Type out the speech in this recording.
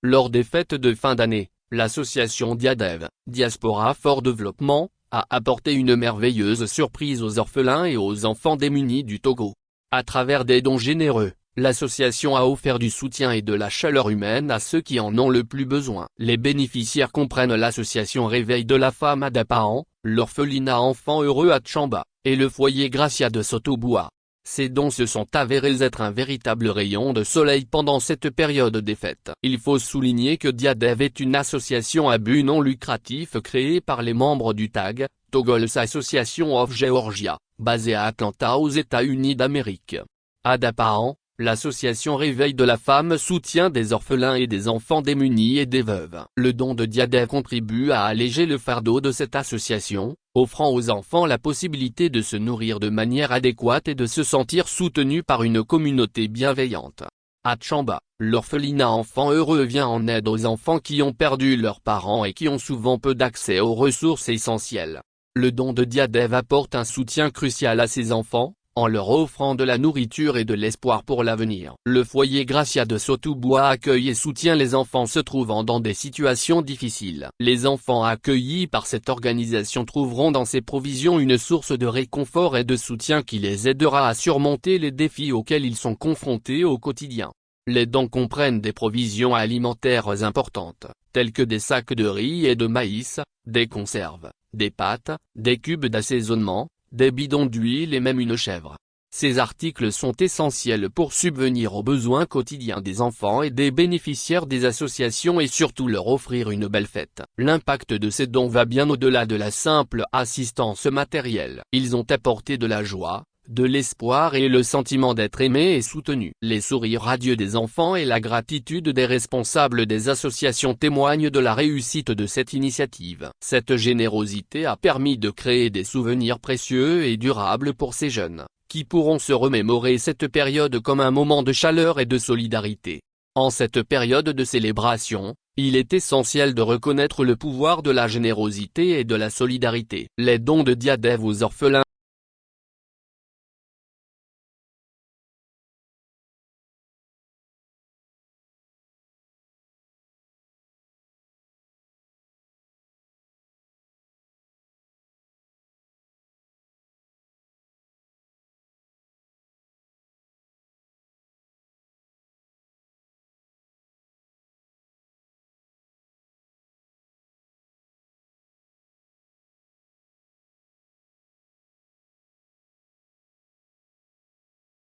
Lors des fêtes de fin d'année, l'association Diadev, Diaspora for Development, a apporté une merveilleuse surprise aux orphelins et aux enfants démunis du Togo. À travers des dons généreux, l'association a offert du soutien et de la chaleur humaine à ceux qui en ont le plus besoin. Les bénéficiaires comprennent l'association Réveil de la femme à Dapahan, l'orphelinat Enfants Heureux à Tchamba, et le foyer Gracia de Sotoboua. Ces dons se sont avérés être un véritable rayon de soleil pendant cette période des fêtes. Il faut souligner que Diadev est une association à but non lucratif créée par les membres du TAG, Togol's Association of Georgia, basée à Atlanta aux États-Unis d'Amérique. À Dapahan, l'association Réveil de la femme soutient des orphelins et des enfants démunis et des veuves. Le don de Diadev contribue à alléger le fardeau de cette association, offrant aux enfants la possibilité de se nourrir de manière adéquate et de se sentir soutenus par une communauté bienveillante. À Tchamba, l'orphelinat Enfants Heureux vient en aide aux enfants qui ont perdu leurs parents et qui ont souvent peu d'accès aux ressources essentielles. Le don de Diadev apporte un soutien crucial à ces enfants, en leur offrant de la nourriture et de l'espoir pour l'avenir. Le foyer Gracia de Sotoboua accueille et soutient les enfants se trouvant dans des situations difficiles. Les enfants accueillis par cette organisation trouveront dans ces provisions une source de réconfort et de soutien qui les aidera à surmonter les défis auxquels ils sont confrontés au quotidien. Les dons comprennent des provisions alimentaires importantes, telles que des sacs de riz et de maïs, des conserves, des pâtes, des cubes d'assaisonnement, des bidons d'huile et même une chèvre. Ces articles sont essentiels pour subvenir aux besoins quotidiens des enfants et des bénéficiaires des associations et surtout leur offrir une belle fête. L'impact de ces dons va bien au-delà de la simple assistance matérielle. Ils ont apporté de la joie, de l'espoir et le sentiment d'être aimé et soutenu. Les sourires radieux des enfants et la gratitude des responsables des associations témoignent de la réussite de cette initiative. Cette générosité a permis de créer des souvenirs précieux et durables pour ces jeunes, qui pourront se remémorer cette période comme un moment de chaleur et de solidarité. En cette période de célébration, il est essentiel de reconnaître le pouvoir de la générosité et de la solidarité. Les dons de Diadev aux orphelins